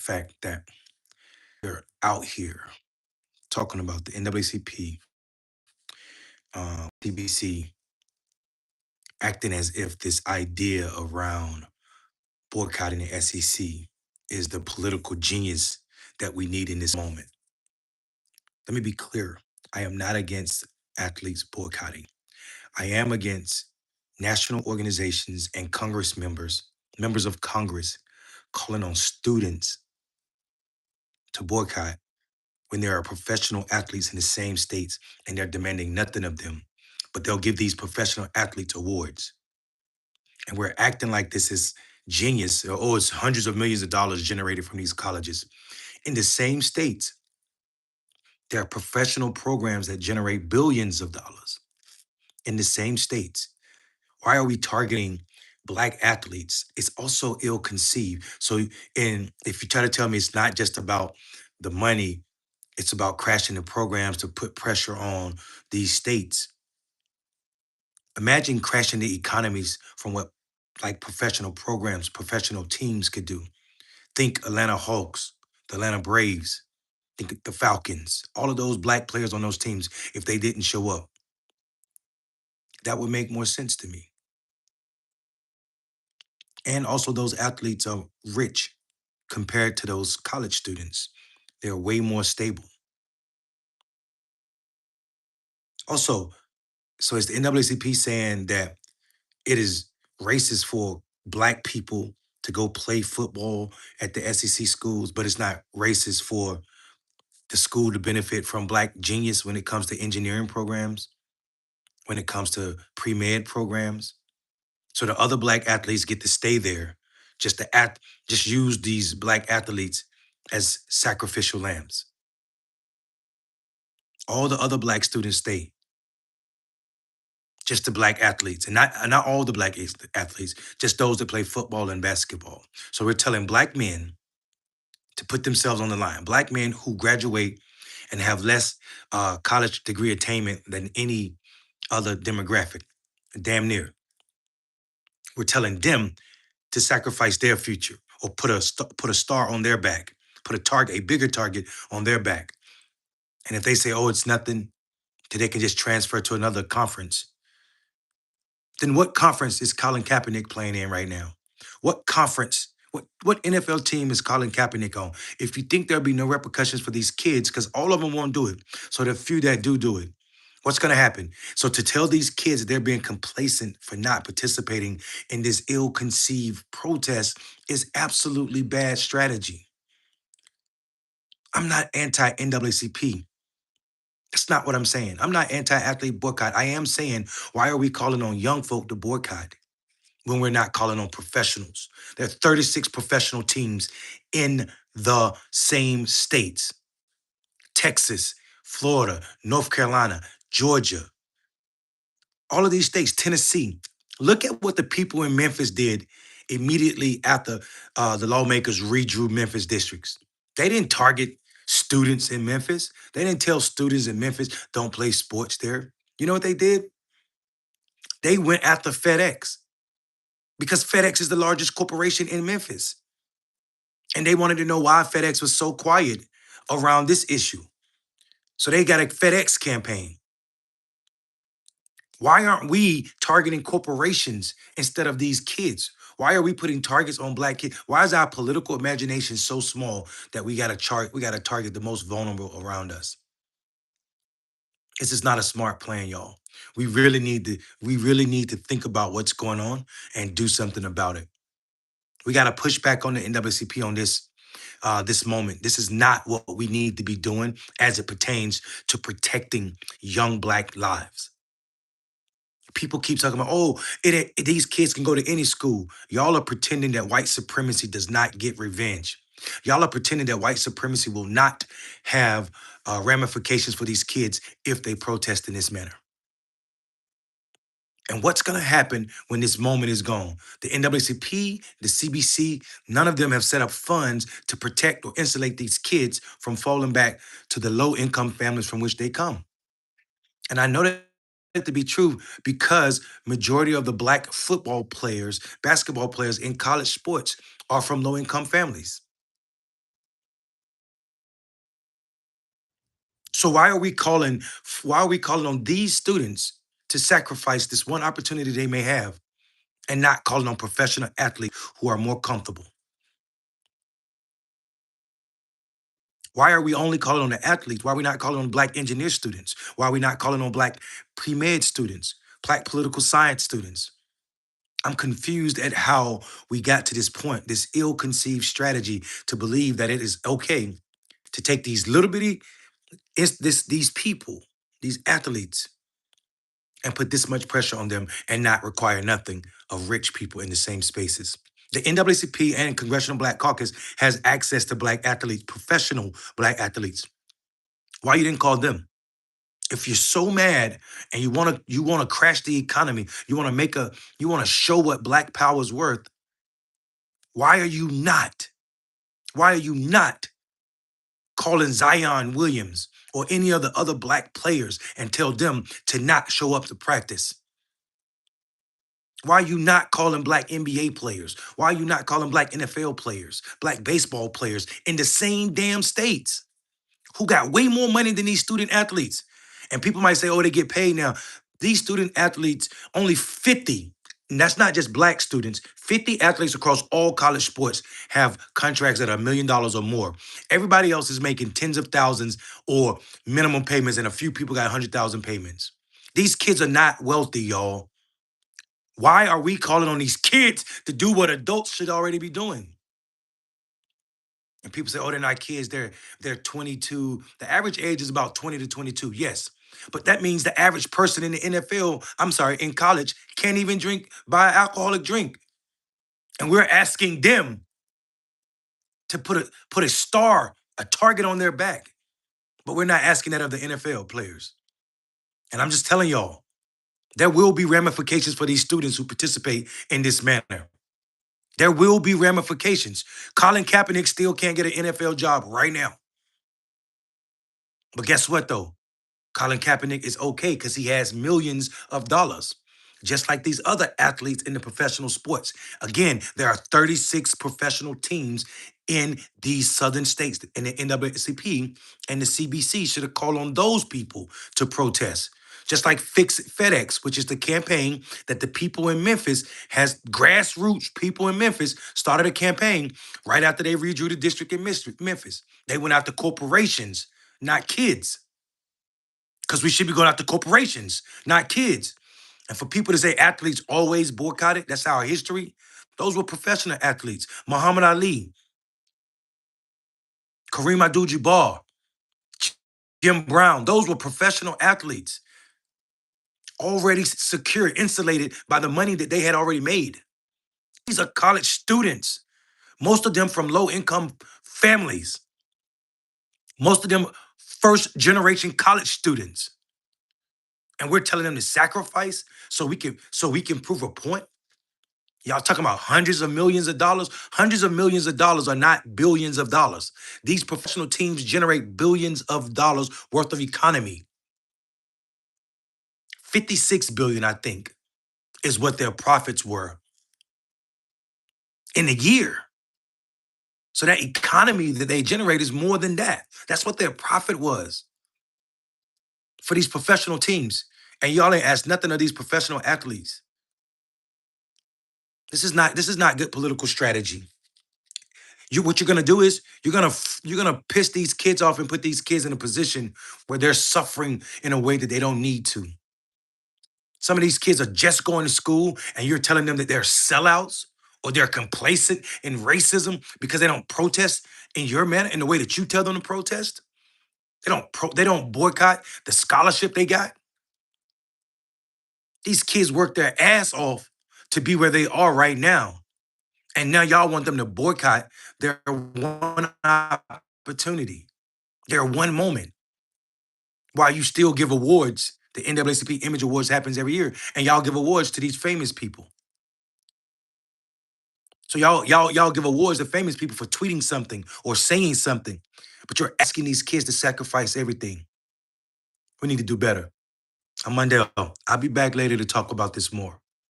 fact that they're out here talking about the NAACP, CBC, acting as if this idea around boycotting the SEC is the political genius that we need in this moment. Let me be clear. I am not against athletes boycotting. I am against national organizations and Congress members, members of Congress, calling on students to boycott when there are professional athletes in the same states and they're demanding nothing of them. But they'll give these professional athletes awards. And we're acting like this is genius. Oh, it's hundreds of millions of dollars generated from these colleges. In the same states, there are professional programs that generate billions of dollars in the same states. Why are we targeting black athletes? It's also ill conceived. So, and if you try to tell me it's not just about the money, it's about crashing the programs to put pressure on these states. Imagine crashing the economies from what like professional programs, professional teams could do. Think Atlanta Hawks, the Atlanta Braves, think the Falcons, all of those black players on those teams, if they didn't show up, that would make more sense to me. And also, those athletes are rich compared to those college students. They're way more stable. Also, so it's the NAACP saying that it is racist for black people to go play football at the SEC schools, but it's not racist for the school to benefit from black genius when it comes to engineering programs, when it comes to pre-med programs. So the other black athletes get to stay there just to act, just use these black athletes as sacrificial lambs. All the other black students stay, just the black athletes, and not all the black athletes, just those that play football and basketball. So we're telling black men to put themselves on the line. Black men who graduate and have less college degree attainment than any other demographic, damn near. We're telling them to sacrifice their future or put a star on their back, put a target, a bigger target on their back. And if they say, "Oh, it's nothing," then they can just transfer to another conference. Then what conference is Colin Kaepernick playing in right now? What conference? What NFL team is Colin Kaepernick on? If you think there'll be no repercussions for these kids, because all of them won't do it, so the few that do it, what's going to happen? So to tell these kids that they're being complacent for not participating in this ill-conceived protest is absolutely bad strategy. I'm not anti-NAACP. That's not what I'm saying. I'm not anti-athlete boycott. I am saying, why are we calling on young folk to boycott when we're not calling on professionals? There are 36 professional teams in the same states: Texas, Florida, North Carolina, Georgia, all of these states, Tennessee. Look at what the people in Memphis did immediately after the lawmakers redrew Memphis districts. They didn't target students in Memphis. They didn't tell students in Memphis don't play sports there. You know what they did? They went after FedEx because FedEx is the largest corporation in Memphis. And they wanted to know why FedEx was so quiet around this issue. So they got a FedEx campaign. Why aren't we targeting corporations instead of these kids? Why are we putting targets on black kids? Why is our political imagination so small that we gotta target the most vulnerable around us? This is not a smart plan, y'all. We really need to think about what's going on and do something about it. We gotta push back on the NAACP on this moment. This is not what we need to be doing as it pertains to protecting young black lives. People keep talking about, oh, these kids can go to any school. Y'all are pretending that white supremacy does not get revenge. Y'all are pretending that white supremacy will not have ramifications for these kids if they protest in this manner. And what's going to happen when this moment is gone? The NAACP, the CBC, none of them have set up funds to protect or insulate these kids from falling back to the low income families from which they come. And I know that to be true because majority of the black football players, basketball players in college sports are from low income families. So why are we calling on these students to sacrifice this one opportunity they may have and not calling on professional athletes who are more comfortable? Why are we only calling on the athletes? Why are we not calling on black engineer students? Why are we not calling on black pre-med students, black political science students? I'm confused at how we got to this point, this ill-conceived strategy to believe that it is okay to take these little bitty, these people, these athletes, and put this much pressure on them and not require nothing of rich people in the same spaces. The NAACP and Congressional Black Caucus has access to black athletes, professional black athletes. Why you didn't call them? If you're so mad and you wanna crash the economy, you wanna show what black power is worth, why are you not? Why are you not calling Zion Williams or any of the other black players and tell them to not show up to practice? Why are you not calling black NBA players? Why are you not calling black NFL players, black baseball players in the same damn states who got way more money than these student athletes? And people might say, oh, they get paid now. These student athletes, only 50, and that's not just black students, 50 athletes across all college sports have contracts that are $1 million or more. Everybody else is making tens of thousands or minimum payments, and a few people got 100,000 payments. These kids are not wealthy, y'all. Why are we calling on these kids to do what adults should already be doing? And people say, oh, they're not kids, they're 22. The average age is about 20 to 22, yes. But that means the average person in the NFL, I'm sorry, in college, can't even buy an alcoholic drink. And we're asking them to put a star, a target on their back. But we're not asking that of the NFL players. And I'm just telling y'all, there will be ramifications for these students who participate in this manner. There will be ramifications. Colin Kaepernick still can't get an NFL job right now. But guess what, though? Colin Kaepernick is okay because he has millions of dollars, just like these other athletes in the professional sports. Again, there are 36 professional teams in these southern states, and the NAACP and the CBC should have called on those people to protest. Just like Fix FedEx, which is the campaign that the people in Memphis has grassroots people in Memphis started a campaign right after they redrew the district in Memphis. They went after corporations, not kids, because we should be going after corporations, not kids. And for people to say athletes always boycotted, that's our history. Those were professional athletes. Muhammad Ali, Kareem Abdul-Jabbar, Jim Brown, those were professional athletes, already secure, insulated by the money that they had already made. These are college students, most of them from low-income families, most of them first-generation college students. And we're telling them to sacrifice so we can prove a point. Y'all talking about hundreds of millions of dollars? Hundreds of millions of dollars are not billions of dollars. These professional teams generate billions of dollars worth of economy. 56 billion, I think, is what their profits were in a year. So that economy that they generate is more than that. That's what their profit was for these professional teams. And y'all ain't asked nothing of these professional athletes. This is not good political strategy. What you're gonna do is you're gonna piss these kids off and put these kids in a position where they're suffering in a way that they don't need to. Some of these kids are just going to school and you're telling them that they're sellouts or they're complacent in racism because they don't protest in your manner, in the way that you tell them to protest. They don't boycott the scholarship they got. These kids work their ass off to be where they are right now. And now y'all want them to boycott their one opportunity, their one moment, while you still give awards. The NAACP Image Awards happens every year, and y'all give awards to these famous people. So y'all give awards to famous people for tweeting something or saying something, but you're asking these kids to sacrifice everything. We need to do better. I'm Mondale. I'll be back later to talk about this more.